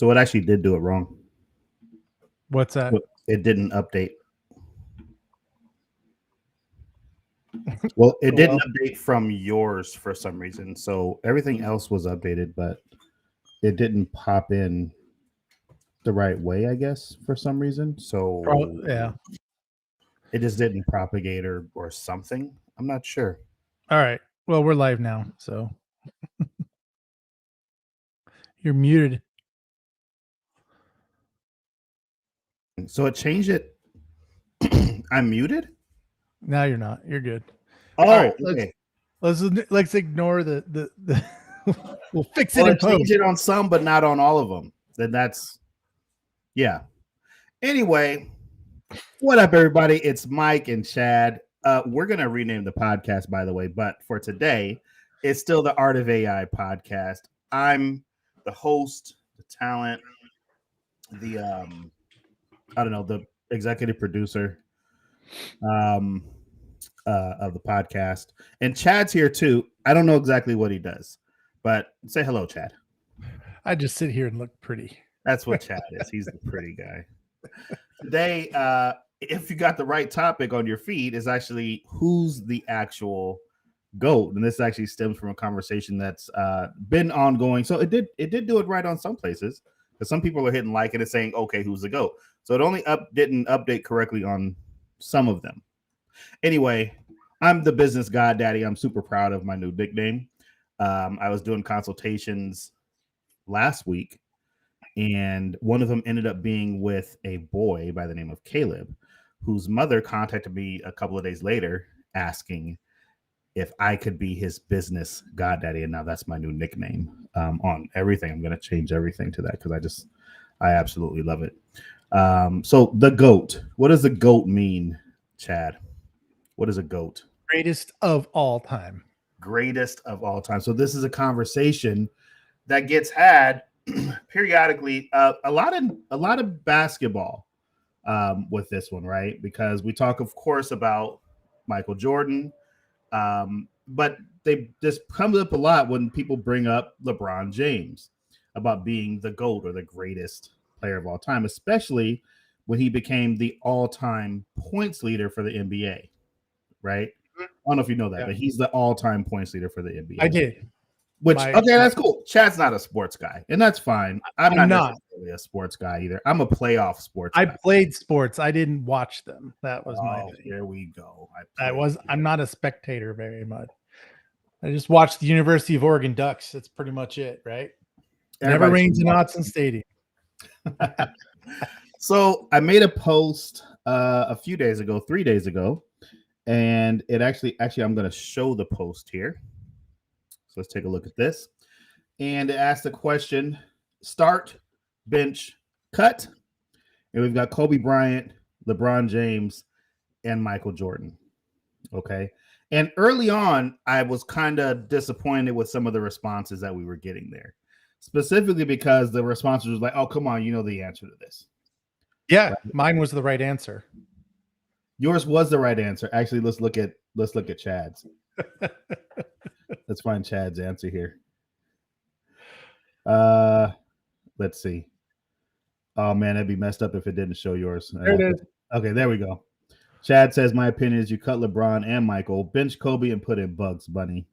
So it actually did do it wrong. What's that? It didn't update. Well, it didn't update from yours for some reason. So everything else was updated, but it didn't pop in the right way, I guess, for some reason. So Yeah. it just didn't propagate or something. I'm not sure. All right. Well, we're live now, so you're muted. So it changed it. I'm muted. Now you're not. You're good. Oh, All right. okay. Let's ignore the we'll fix it Well, in it changed post. it on some, but not on all of them. Then that's yeah. Anyway, what up, everybody? It's Mike and Chad. We're gonna rename the podcast, by the way, but for today, it's still the Art of AI podcast. I'm the host, the talent, the I don't know, the executive producer of the podcast, and Chad's here too. I don't know exactly what he does, but say hello, Chad. I just sit here and look pretty. That's what Chad is. He's the pretty guy. Today, if you got the right topic on your feed, is actually who's the actual GOAT, and this actually stems from a conversation that's been ongoing. So it did do it right on some places, because some people are hitting like and it's saying, okay, who's the GOAT? So it only didn't update correctly on some of them. Anyway, I'm the business goddaddy. I'm super proud of my new nickname. I was doing consultations last week, and one of them ended up being with a boy by the name of Caleb, whose mother contacted me a couple of days later asking if I could be his business goddaddy. And now that's my new nickname on everything. I'm going to change everything to that because I absolutely love it. So the GOAT. What does the GOAT mean, Chad? What is a GOAT? Greatest of all time. Greatest of all time. So this is a conversation that gets had periodically. A lot of basketball with this one, right? Because we talk, of course, about Michael Jordan, but they just comes up a lot when people bring up LeBron James about being the GOAT or the greatest player of all time, especially when he became the all-time points leader for the NBA. Right? I don't know if you know that, but he's the all-time points leader for the NBA. I did. Okay, that's cool. Chad's not a sports guy, and that's fine. I'm not necessarily a sports guy either. I'm a playoff sports guy. I played sports. I didn't watch them. That was my thing. Here we go. I'm not a spectator very much. I just watched the University of Oregon Ducks. That's pretty much it, right? Never rains in Autzen Stadium. So I made a post a few days ago, 3 days ago. And it actually, I'm going to show the post here. So let's take a look at this. And it asks the question: start, bench, cut. And we've got Kobe Bryant, LeBron James, and Michael Jordan. Okay. And early on, I was kind of disappointed with some of the responses that we were getting there, specifically because the responses was like, oh, come on, you know the answer to this. Yeah, right? Mine was the right answer. Yours was the right answer. Actually, let's look at Chad's. Let's find Chad's answer here. Let's see. Oh man, that'd be messed up if it didn't show yours. There it is. Okay, there we go. Chad says, my opinion is you cut LeBron and Michael, bench Kobe, and put in Bugs Bunny.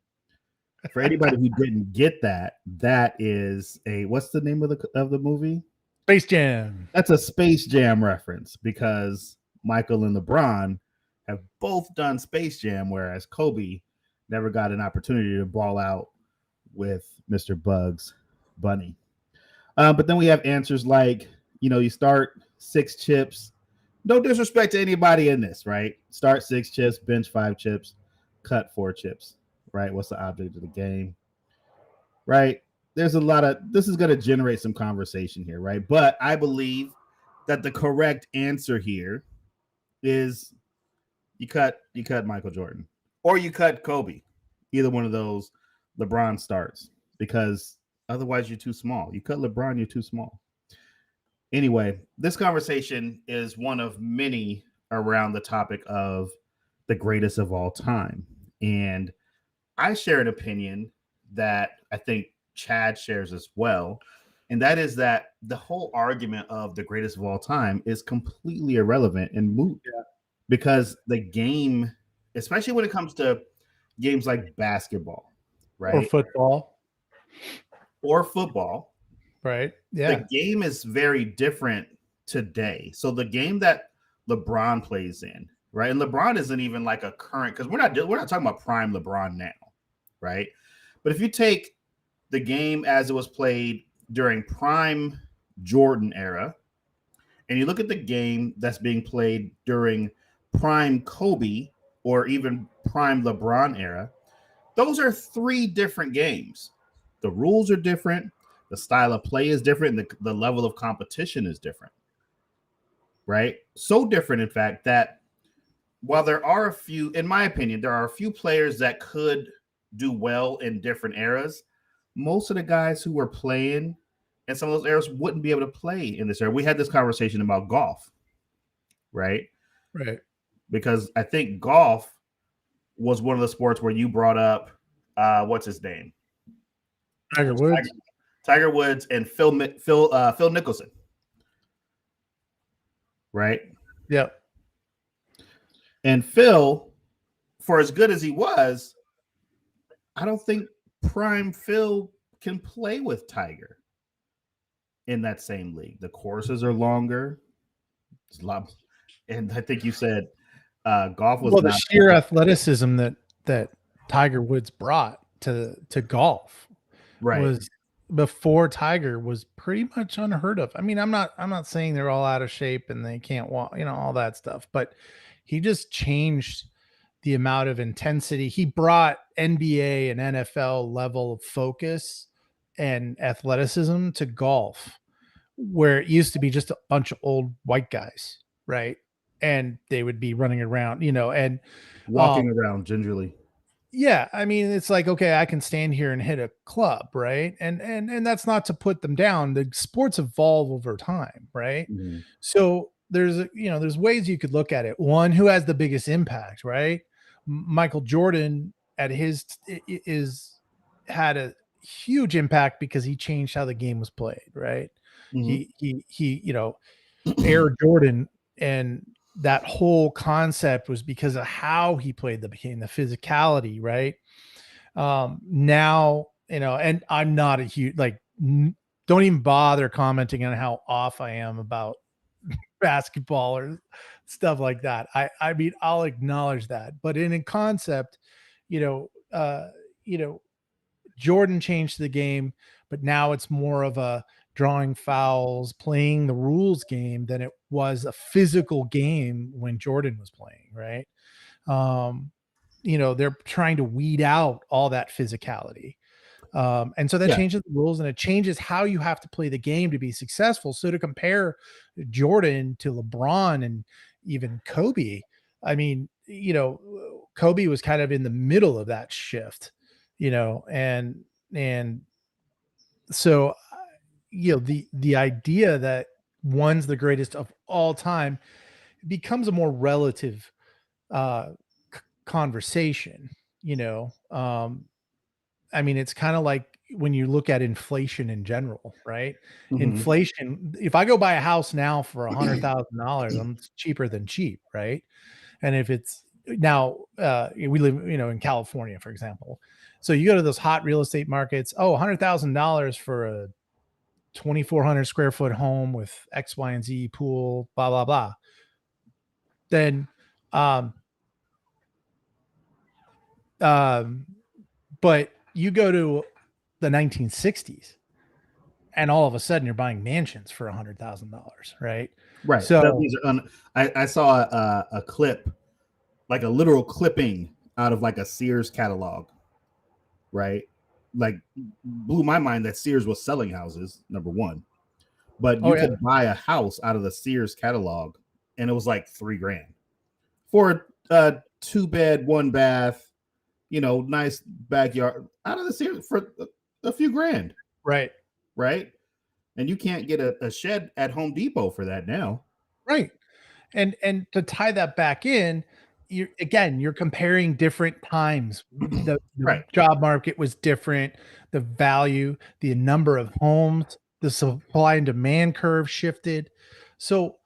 For anybody who didn't get that, that is what's the name of the movie? Space Jam. That's a Space Jam reference because Michael and LeBron have both done Space Jam, whereas Kobe never got an opportunity to ball out with Mr. Bugs Bunny. But then we have answers like, you start 6 chips. No disrespect to anybody in this, right? Start 6 chips, bench 5 chips, cut 4 chips, right? What's the object of the game, right? There's a lot of, this is going to generate some conversation here, right? But I believe that the correct answer here is you cut Michael Jordan or you cut Kobe. Either one of those, LeBron starts, because otherwise you're too small. You cut LeBron, you're too small. Anyway, this conversation is one of many around the topic of the greatest of all time. And I share an opinion that I think Chad shares as well, And that is that the whole argument of the greatest of all time is completely irrelevant and moot, Yeah. because the game, especially when it comes to games like basketball, Or right? football, Or football, right? the Yeah. game is very different today. So the game that LeBron plays in, right? And LeBron isn't even like a current, because we're not talking about prime LeBron now, right? But if you take the game as it was played during prime Jordan era, and you look at the game that's being played during prime Kobe or even prime LeBron era, those are three different games. The rules are different, the style of play is different, and the level of competition is different, right? So different, in fact, that while there are a few, in my opinion, there are a few players that could do well in different eras, most of the guys who were playing in some of those eras wouldn't be able to play in this era. We had this conversation about golf, right? Right. Because I think golf was one of the sports where you brought up what's his name? Tiger Woods. Tiger Woods and Phil Nicholson, right? Yep. And Phil, for as good as he was, I don't think prime Phil can play with Tiger in that same league. The courses are longer. It's a lot, and I think you said golf was The not sheer athleticism that Tiger Woods brought to golf right. was, before Tiger, was pretty much unheard of. I mean, I'm not saying they're all out of shape and they can't walk, all that stuff, but he just changed the amount of intensity. He brought NBA and NFL level of focus and athleticism to golf, where it used to be just a bunch of old white guys, right? And they would be running around, and Walking around gingerly. yeah, I mean, it's like, okay, I can stand here and hit a club, right? And that's not to put them down. The sports evolve over time, right? Mm-hmm. So there's ways you could look at it. One, who has the biggest impact, right? Michael Jordan at his is had a huge impact because he changed how the game was played, right? Mm-hmm. He Air Jordan, and that whole concept was because of how he played the game, the physicality, right? Now, and I'm not a huge, don't even bother commenting on how off I am about basketball or stuff like that. I mean, I'll acknowledge that, but in a concept, you know, uh, you know, Jordan changed the game, but now it's more of a drawing fouls, playing the rules game than it was a physical game when Jordan was playing, right? Um, they're trying to weed out all that physicality. And so that changes the rules, and it changes how you have to play the game to be successful. So to compare Jordan to LeBron and even Kobe, I mean, Kobe was kind of in the middle of that shift, and so the idea that one's the greatest of all time becomes a more relative uh conversation. I mean, it's kind of like when you look at inflation in general, right? Mm-hmm. Inflation, if I go buy a house now for $100,000, I'm cheaper than cheap, right? And if it's now, we live, in California, for example. So you go to those hot real estate markets, $100,000 for a 2,400 square foot home with X, Y, and Z pool, blah, blah, blah. Then, but you go to the 1960s and all of a sudden you're buying mansions for $100,000, right? Right. So I saw a clip, like a literal clipping out of like a Sears catalog, right? Like blew my mind that Sears was selling houses, number one. But you could buy a house out of the Sears catalog and it was like $3,000 for a 2-bed, 1-bath, nice backyard out of the Sears for a few grand. Right. Right. And you can't get a shed at Home Depot for that now. Right. And to tie that back in, you're comparing different times. The Right. job market was different, the value, the number of homes The supply and demand curve shifted. So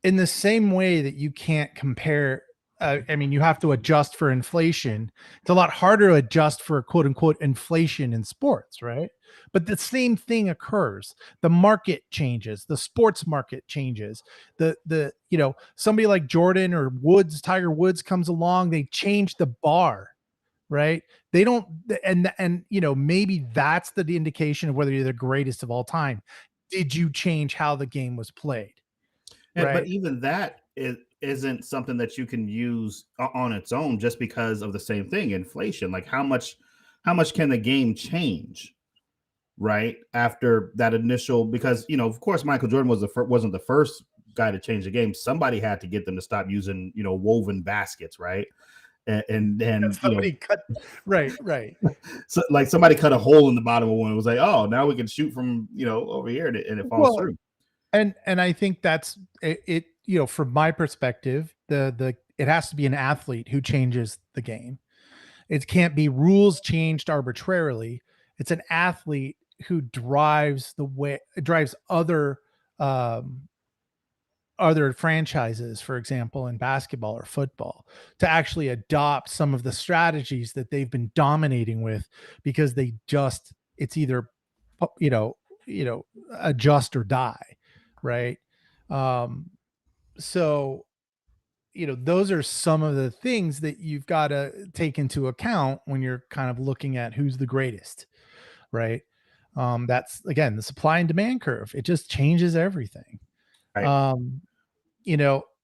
in the same way that you can't compare, I mean, you have to adjust for inflation. It's a lot harder to adjust for quote unquote inflation in sports, right? But the same thing occurs. The market changes, the sports market changes. Somebody like Jordan or Woods, Tiger Woods comes along, they change the bar, right? They don't, and maybe that's the indication of whether you're the greatest of all time. Did you change how the game was played? But Right. even that isn't something that you can use on its own just because of the same thing, inflation. Like how much can the game change, right? After that initial, because of course, Michael Jordan wasn't the first guy to change the game. Somebody had to get them to stop using woven baskets, right? And then Somebody cut. Right. so like somebody cut a hole in the bottom of one. It was like, oh, now we can shoot from over here, and it falls Well, through. and I think that's it. From my perspective, the it has to be an athlete who changes the game. It can't be rules changed arbitrarily. It's an athlete who drives um, other franchises, for example, in basketball or football, to actually adopt some of the strategies that they've been dominating with, because it's either you know adjust or die, right? um so those are some of the things that you've got to take into account when you're kind of looking at who's the greatest, right? That's again the supply and demand curve. It just changes everything. Right. um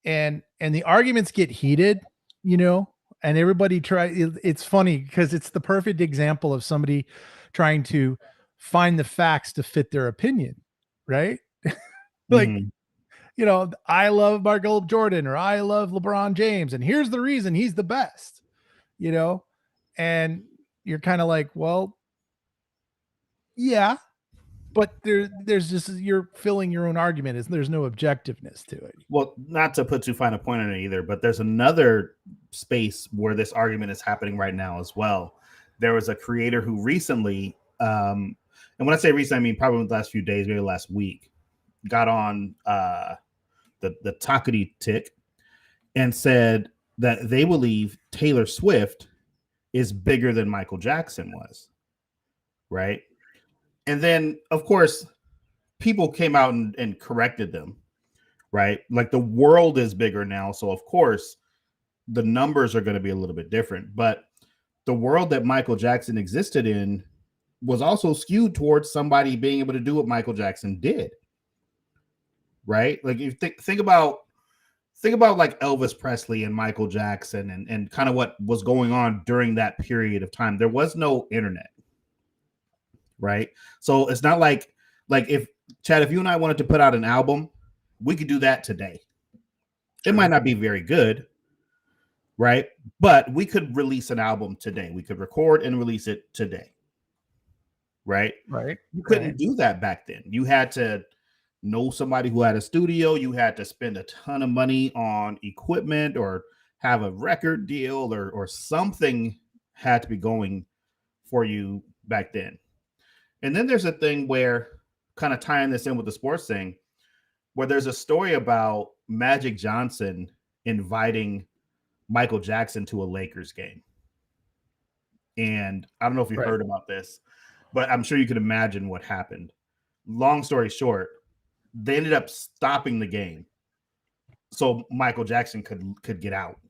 and the arguments get heated, you know and everybody it's funny because it's the perfect example of somebody trying to find the facts to fit their opinion, right? Like, Mhm. I love Michael Jordan or I love LeBron James, and here's the reason he's the best, you know, and you're kind of like, well, yeah, but there's just you're filling your own argument. There's no objectiveness to it. Well, not to put too fine a point on it either, but there's another space where this argument is happening right now as well. There was a creator who recently, and when I say recent, I mean probably in the last few days, maybe last week, got on the Takati Tick and said that they believe Taylor Swift is bigger than Michael Jackson was, right? And then, of course, people came out and corrected them, right? Like the world is bigger now. So, of course, the numbers are going to be a little bit different. But the world that Michael Jackson existed in was also skewed towards somebody being able to do what Michael Jackson did, right? Like you think about like Elvis Presley and Michael Jackson and kind of what was going on during that period of time. There was no internet, right? So it's not like if Chad, if you and I wanted to put out an album, we could do that today. It might not be very good, right? But we could release an album today. We could record and release it today, right? Right. You Right. couldn't do that back then. You had to know somebody who had a studio. You had to spend a ton of money on equipment or have a record deal or something had to be going for you back then. And then there's a thing where kind of tying this in with the sports thing, where there's a story about Magic Johnson inviting Michael Jackson to a Lakers game. And I don't know if you Right. heard about this, but I'm sure you can imagine what happened. Long story short, they ended up stopping the game so Michael Jackson could get out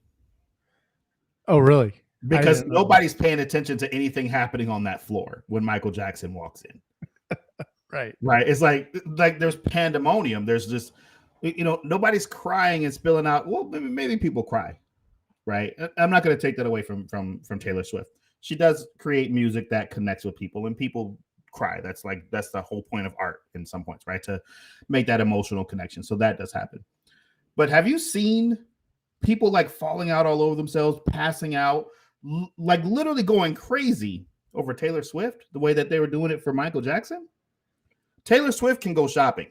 Oh, really? I because didn't know that. nobody's paying attention to anything happening on that floor when Michael Jackson walks in. Right. Right? It's like there's pandemonium. There's just nobody's crying and spilling out. Well, maybe people cry, right? I'm not going to take that away from Taylor Swift. She does create music that connects with people, and people cry. That's the whole point of art in some points, right? To make that emotional connection. So that does happen. But have you seen people like falling out all over themselves, passing out, like literally going crazy over Taylor Swift, the way that they were doing it for Michael Jackson? Taylor Swift can go shopping.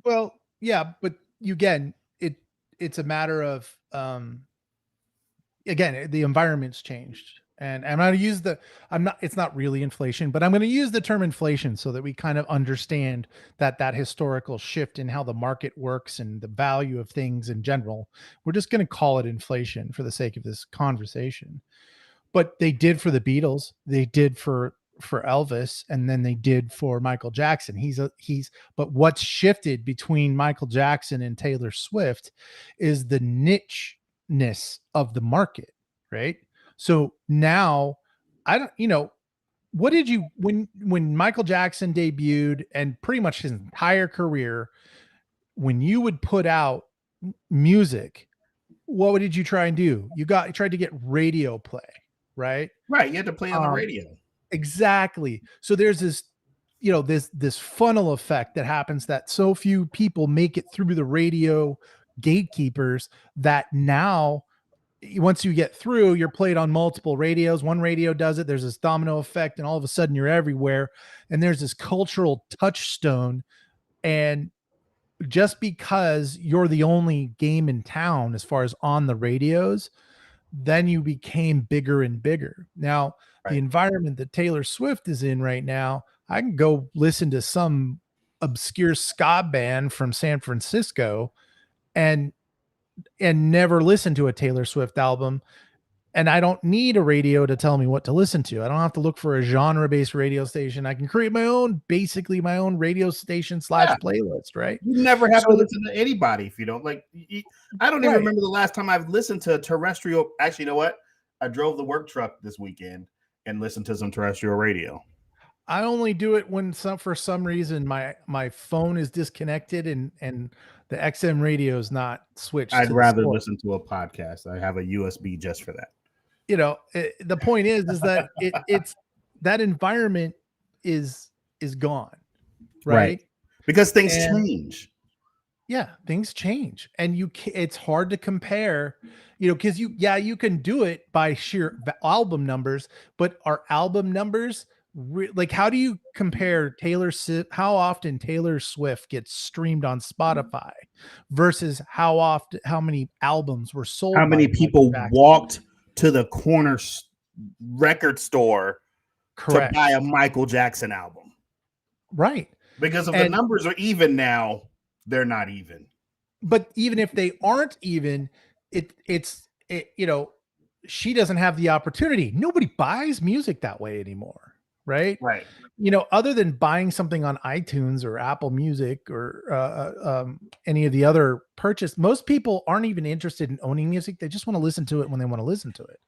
Well, yeah, but again, it's a matter of again, the environment's changed, And I'm going to use it's not really inflation, but I'm going to use the term inflation so that we kind of understand that historical shift in how the market works and the value of things in general. We're just going to call it inflation for the sake of this conversation. But they did for the Beatles, they did for Elvis, and then they did for Michael Jackson. But what's shifted between Michael Jackson and Taylor Swift is the nicheness of the market, right? So now I don't, what did you when Michael Jackson debuted and pretty much his entire career, when you would put out music, what did you try and do? You tried to get radio play, right? Right. You had to play on the radio. Exactly. So there's this, this funnel effect that happens, that so few people make it through the radio gatekeepers, that now once you get through, you're played on multiple radios. One radio does it. There's this domino effect, and all of a sudden you're everywhere. And there's this cultural touchstone. And just because you're the only game in town as far as on the radios, then you became bigger and bigger. Now, the environment that Taylor Swift is in right now, I can go listen to some obscure ska band from San Francisco and never listen to a Taylor Swift album. And I don't need a radio to tell me what to listen to. I don't have to look for a genre-based radio station. I can create basically my own radio station / playlist, right? You never have to listen to anybody if you don't like. I don't even remember the last time I've listened to terrestrial. Actually, you know what? I drove the work truck this weekend and listened to some terrestrial radio. I only do it when for some reason my phone is disconnected and the XM radio is not switched. I'd rather listen to a podcast. I have a USB just for that. The point is that it's that environment is gone, right? Because things change. Yeah, things change, and it's hard to compare, because you can do it by sheer album numbers, but are album numbers like, how do you compare how often Taylor Swift gets streamed on Spotify versus how many albums were sold? How many people walked to the corner record store to buy a Michael Jackson album? Right. Because if the numbers are even now, they're not even. But even if they aren't even, she doesn't have the opportunity. Nobody buys music that way anymore. Right. Other than buying something on iTunes or Apple Music or any of the other purchase, most people aren't even interested in owning music. They just want to listen to it when they want to listen to it.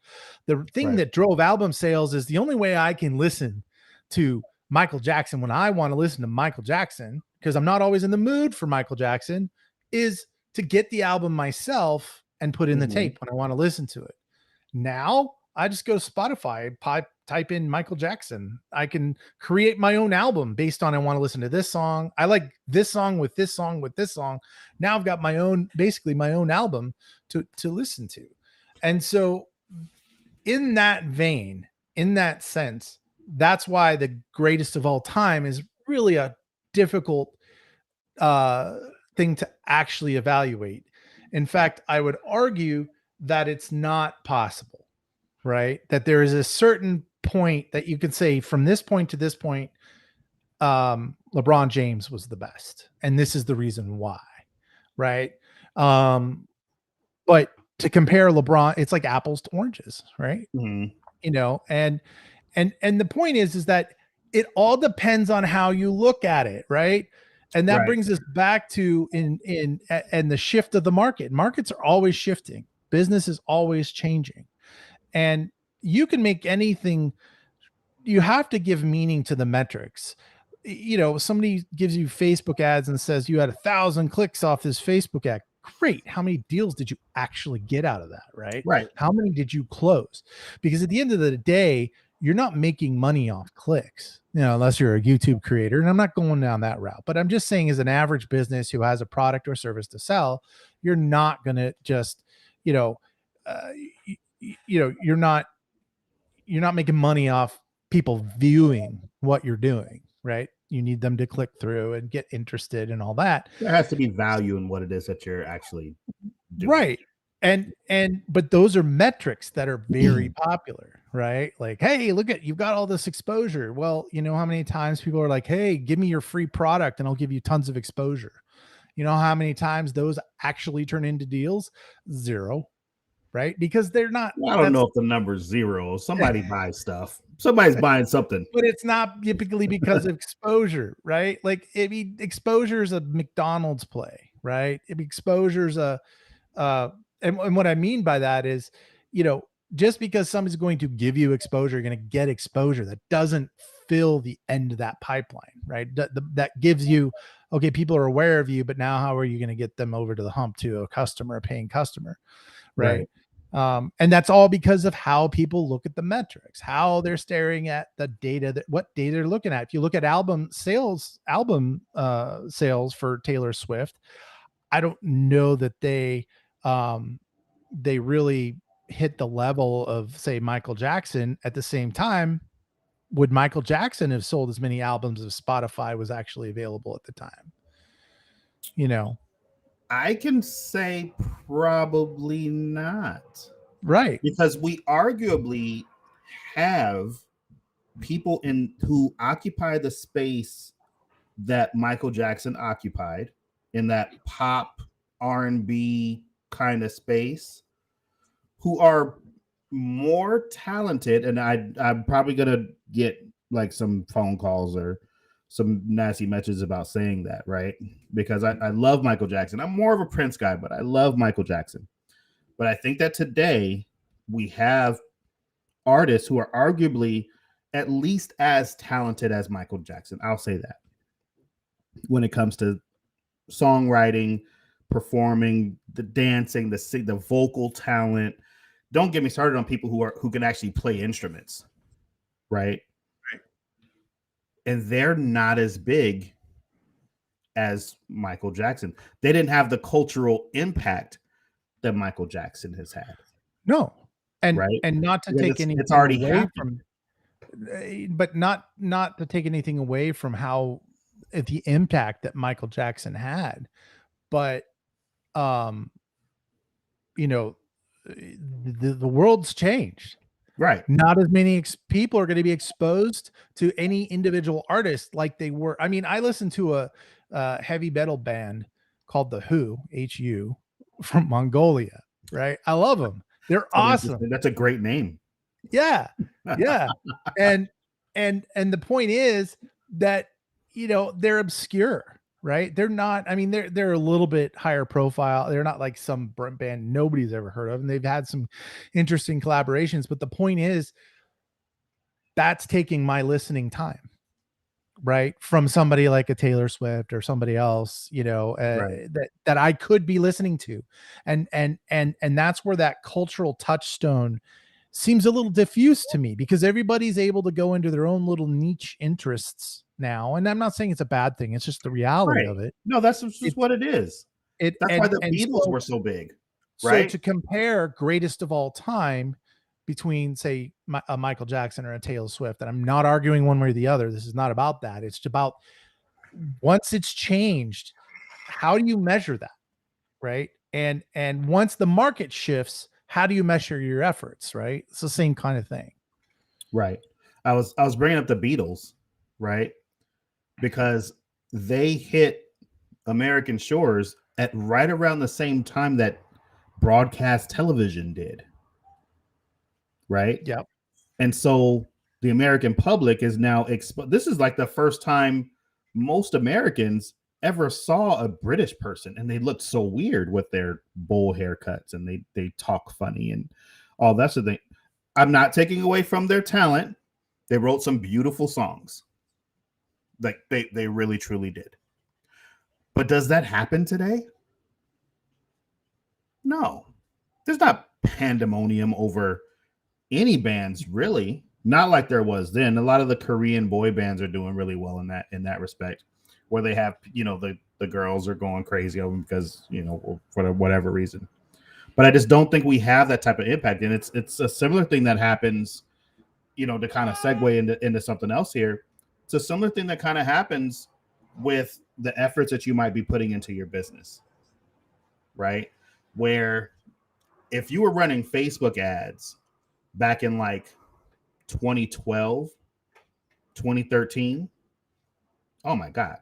The thing that drove album sales is the only way I can listen to Michael Jackson when I want to listen to Michael Jackson, because I'm not always in the mood for Michael Jackson, is to get the album myself and put in the tape when I want to listen to it. Now I just go to Spotify, type in Michael Jackson. I can create my own album based on, I want to listen to this song. I like this song with this song with this song. Now I've got basically my own album to listen to. And so in that vein, in that sense, that's why the greatest of all time is really a difficult thing to actually evaluate. In fact, I would argue that it's not possible, right? That there is a certain point that you could say, from this point to this point, LeBron James was the best. And this is the reason why, right? But to compare LeBron, it's like apples to oranges, right? And the point is that it all depends on how you look at it, right? And that brings us back to and the shift of the market. Markets are always shifting. Business is always changing. And you can make anything, you have to give meaning to the metrics. Somebody gives you Facebook ads and says you had 1,000 clicks off this Facebook ad. Great. How many deals did you actually get out of that? Right. How many did you close? Because at the end of the day, you're not making money off clicks, unless you're a YouTube creator. And I'm not going down that route, but I'm just saying, as an average business who has a product or service to sell, you're not going to just, you're not making money off people viewing what you're doing, right? You need them to click through and get interested and all that. There has to be value in what it is that you're actually doing. Right. But those are metrics that are very popular, right? Like, hey, look at, you've got all this exposure. Well, you know how many times people are like, hey, give me your free product and I'll give you tons of exposure. You know how many times those actually turn into deals? Zero, right? Because they're not, I don't know if the number's zero. Somebody buys stuff. Somebody's buying something. but it's not typically because of exposure, right? Like, I mean, exposure is a McDonald's play, right? Exposure is and what I mean by that is, you know, just because somebody's going to give you exposure, you're going to get exposure. That doesn't fill the end of that pipeline, right? That gives you, okay, people are aware of you, but now how are you going to get them over to the hump to a customer, a paying customer, right? And that's all because of how people look at the metrics, how they're staring at the data, that what data they're looking at. If you look at album sales for Taylor Swift, I don't know that they really hit the level of, say, Michael Jackson. At the same time, would Michael Jackson have sold as many albums as Spotify was actually available at the time? You know, I can say probably not. right. Because we arguably have people in who occupy the space that Michael Jackson occupied in that pop R&B kind of space who are more talented, and I'm probably gonna get like some phone calls or some nasty messages about saying that, right? Because I love Michael Jackson. I'm more of a Prince guy, but I love Michael Jackson. But I think that today we have artists who are arguably at least as talented as Michael Jackson. I'll say that when it comes to songwriting, performing, the dancing, the vocal talent. Don't get me started on people who can actually play instruments, right? And they're not as big as Michael Jackson. They didn't have the cultural impact that Michael Jackson has had. No. And right? not to Because take anything it's already away happened. from, but not to take anything away from how the impact that Michael Jackson had, but you know, the world's changed. Right. Not as many people are going to be exposed to any individual artist like they were. I mean, I listened to a heavy metal band called the HU from Mongolia, right? I love them. They're awesome. That's a great name. Yeah. Yeah. and the point is that, you know, they're obscure, right? They're not, I mean, they're a little bit higher profile. They're not like some band nobody's ever heard of, and they've had some interesting collaborations, but the point is that's taking my listening time, right, from somebody like a Taylor Swift or somebody else, you know, Right. that I could be listening to. And that's where that cultural touchstone seems a little diffuse to me, because everybody's able to go into their own little niche interests now. And I'm not saying it's a bad thing. It's just the reality Right. of it. No, that's just what it is. It That's why the and Beatles were so big, so right? to compare greatest of all time between, say, a Michael Jackson or a Taylor Swift, and I'm not arguing one way or the other. This is not about that. It's about, once it's changed, how do you measure that, right? And once the market shifts, how do you measure your efforts, right? It's the same kind of thing. Right. I was bringing up the Beatles, right? Because they hit American shores at right around the same time that broadcast television did. Right? Yep. And so the American public is now this is like the first time most Americans ever saw a British person, and they looked so weird with their bowl haircuts, and they talk funny and all that sort of thing. I'm not taking away from their talent. They wrote some beautiful songs. Like they really truly did. But does that happen today? No. There's not pandemonium over any bands, really. Not like there was then. A lot of the Korean boy bands are doing really well in that respect, where they have, you know, the girls are going crazy over them because, you know, for whatever reason. But I just don't think we have that type of impact. And it's a similar thing that happens, you know, to kind of segue into something else here. It's a similar thing that kind of happens with the efforts that you might be putting into your business, right? Where if you were running Facebook ads back in like 2012, 2013, oh my God,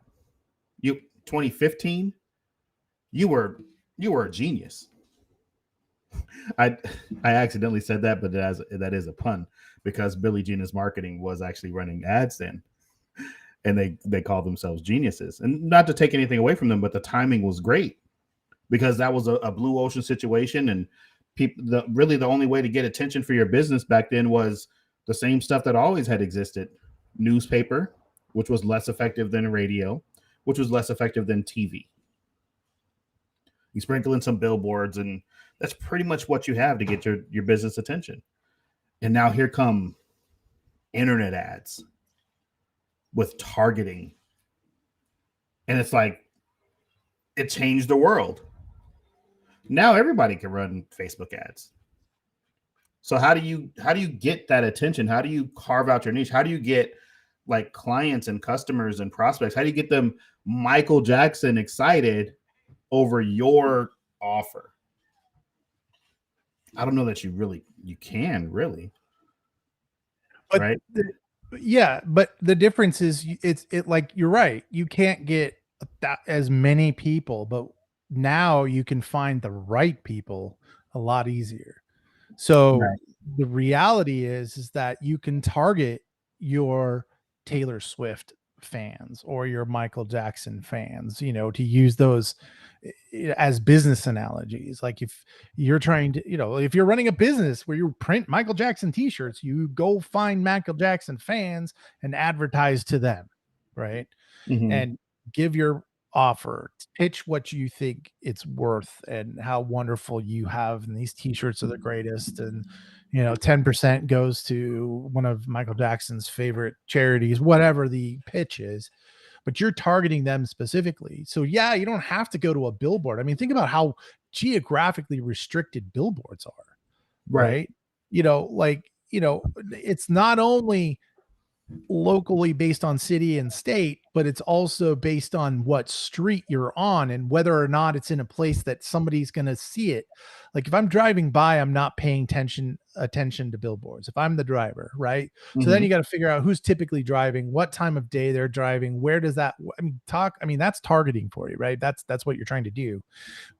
you 2015, you were a genius. I I accidentally said that, but that is a pun because Billie Jean is Marketing was actually running ads then, and they call themselves geniuses. And not to take anything away from them, but the timing was great because that was a blue ocean situation, and people really the only way to get attention for your business back then was the same stuff that always had existed: newspaper, which was less effective than radio, which was less effective than TV. You sprinkle in some billboards, and that's pretty much what you have to get your business attention. And now here come internet ads with targeting. And it's like it changed the world. Now everybody can run Facebook ads. So how do you get that attention? How do you carve out your niche? How do you get like clients and customers and prospects? How do you get them Michael Jackson excited over your offer? I don't know that you can really. But right? but the difference is it's like you're right. You can't get as many people, but now you can find the right people a lot easier. So Right. the reality is that you can target your Taylor Swift fans or your Michael Jackson fans, to use those as business analogies. Like if you're trying to, if you're running a business where you print Michael Jackson t-shirts, you go find Michael Jackson fans and advertise to them, right? Mm-hmm. And give your offer, pitch what you think it's worth and how wonderful you have. And these t-shirts are the greatest. And, 10% goes to one of Michael Jackson's favorite charities, whatever the pitch is, but you're targeting them specifically. So yeah, you don't have to go to a billboard. I mean, think about how geographically restricted billboards are, right? It's not only locally based on city and state, but it's also based on what street you're on and whether or not it's in a place that somebody's going to see it. Like if I'm driving by, I'm not paying attention to billboards if I'm the driver, right? Mm-hmm. So then you got to figure out who's typically driving, what time of day they're driving, where does that, that's targeting for you, right? That's what you're trying to do.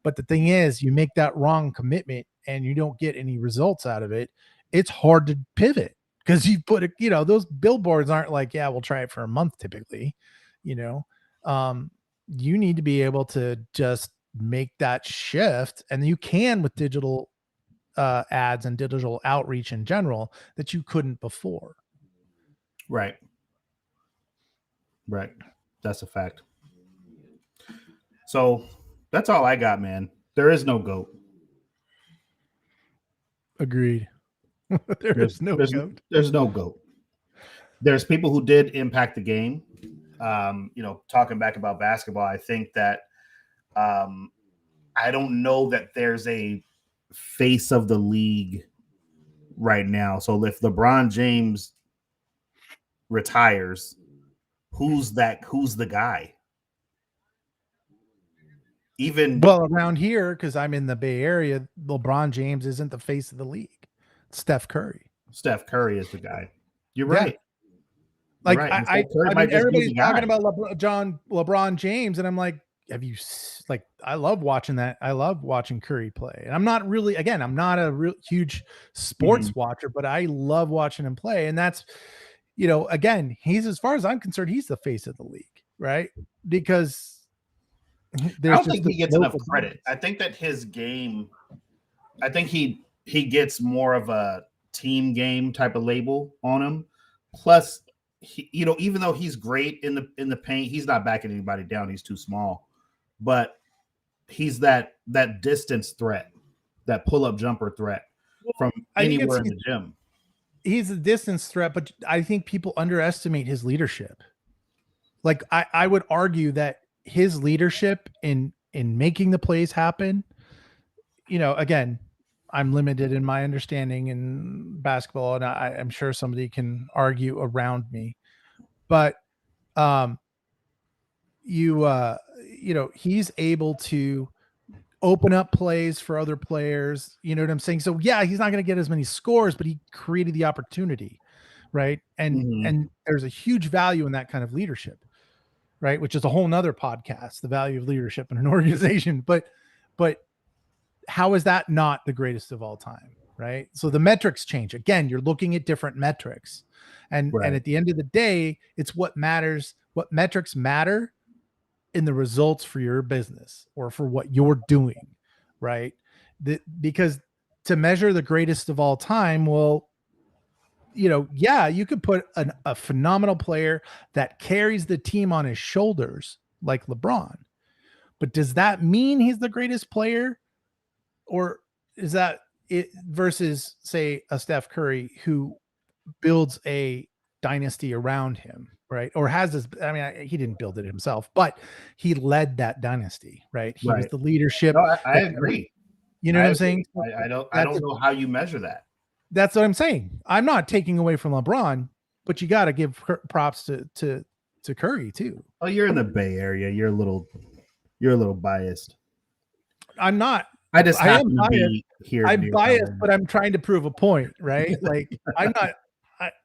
But the thing is, you make that wrong commitment and you don't get any results out of it. It's hard to pivot because you put it, those billboards aren't like, yeah, we'll try it for a month typically, you need to be able to just make that shift. And you can with digital ads and digital outreach in general that you couldn't before. Right. That's a fact. So that's all I got, man. There is no GOAT. Agreed. There's no GOAT. There's no GOAT. There's people who did impact the game. Talking back about basketball, I think that I don't know that there's a face of the league right now. So if LeBron James retires, who's the guy? Around here, because I'm in the Bay Area, LeBron James isn't the face of the league. Steph Curry. Steph Curry is the guy. You're right. Like everybody's talking about LeBron James, and I'm like, I love watching that. I love watching Curry play, and I'm not a real huge sports watcher, but I love watching him play, and that's, again, he's, as far as I'm concerned, he's the face of the league, right? Because I don't think he gets enough credit. I think that his game, I think he gets more of a team game type of label on him. Plus, even though he's great in the paint, he's not backing anybody down. He's too small, but he's that distance threat, that pull-up jumper threat from anywhere in the gym. He's a distance threat, but I think people underestimate his leadership. Like I would argue that his leadership in making the plays happen, again, I'm limited in my understanding in basketball, and I'm sure somebody can argue around me, but he's able to open up plays for other players. You know what I'm saying? So yeah, he's not going to get as many scores, but he created the opportunity, right? And there's a huge value in that kind of leadership, right? Which is a whole nother podcast, the value of leadership in an organization. But how is that not the greatest of all time, right? So the metrics change. Again, you're looking at different metrics. And at the end of the day, it's what matters, what metrics matter in the results for your business or for what you're doing, right? Because to measure the greatest of all time, well, yeah, you could put a phenomenal player that carries the team on his shoulders like LeBron. But does that mean he's the greatest player? Or is that it versus, say, a Steph Curry who builds a dynasty around him, right? Or has this, I mean, he didn't build it himself, but he led that dynasty, right? He was the leadership. No, I agree. You know what I'm saying? I don't know how you measure that. That's what I'm saying. I'm not taking away from LeBron, but you got to give props to Curry too. Oh, you're in the Bay Area. You're a little biased. I'm not. I just happen to be here. I'm biased, but I'm trying to prove a point, right? Like I'm not.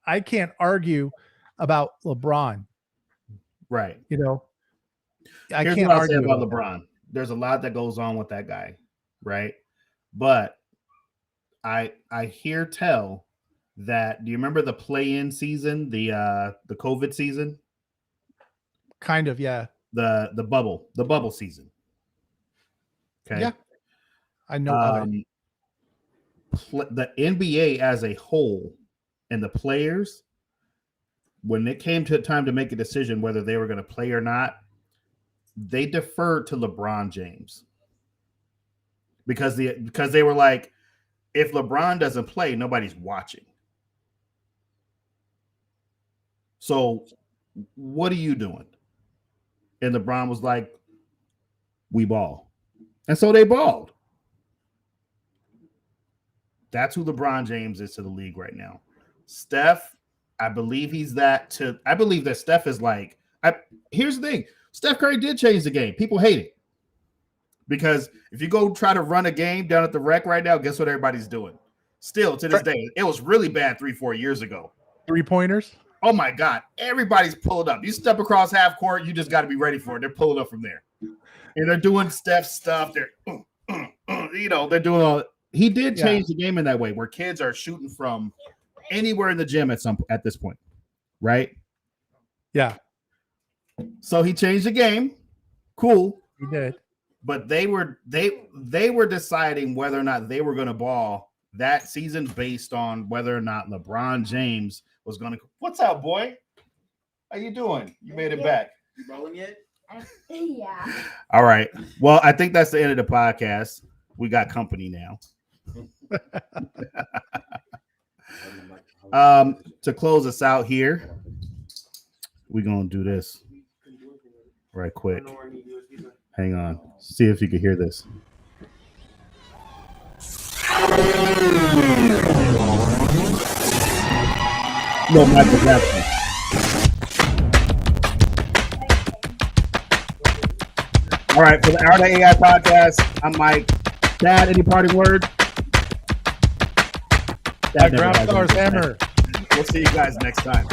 I can't argue about LeBron, right? I Here's can't what I'll argue say about LeBron. There's a lot that goes on with that guy, right? But I hear tell that. Do you remember the play-in season, the COVID season? Kind of, yeah. The bubble season. Okay. Yeah, I know of it. The NBA as a whole and the players, when it came to time to make a decision whether they were going to play or not, they deferred to LeBron James because they were like, if LeBron doesn't play, nobody's watching. So what are you doing? And LeBron was like, we ball. And so they balled. That's who LeBron James is to the league right now. Steph, I believe that Steph is like, here's the thing. Steph Curry did change the game. People hate it. Because if you go try to run a game down at the rec right now, guess what everybody's doing? Still to this day, it was really bad 3-4 years ago. 3-pointers? Oh my God. Everybody's pulling up. You step across half court, you just got to be ready for it. They're pulling up from there. And they're doing Steph stuff. They're they're doing all. He did change the game in that way where kids are shooting from anywhere in the gym at this point. Right? Yeah. So he changed the game. Cool. He did. But they were deciding whether or not they were going to ball that season based on whether or not LeBron James was going to. What's up, boy? How you doing? You made it back. You rolling yet? Yeah. All right. Well, I think that's the end of the podcast. We got company now. To close us out here, we're going to do this right quick. Hang on. See if you can hear this. No, Michael Jackson. All right, for the Hour of AI podcast, I'm Mike. Dad, any parting word? Dad never has anything to say. Hammer. We'll see you guys next time.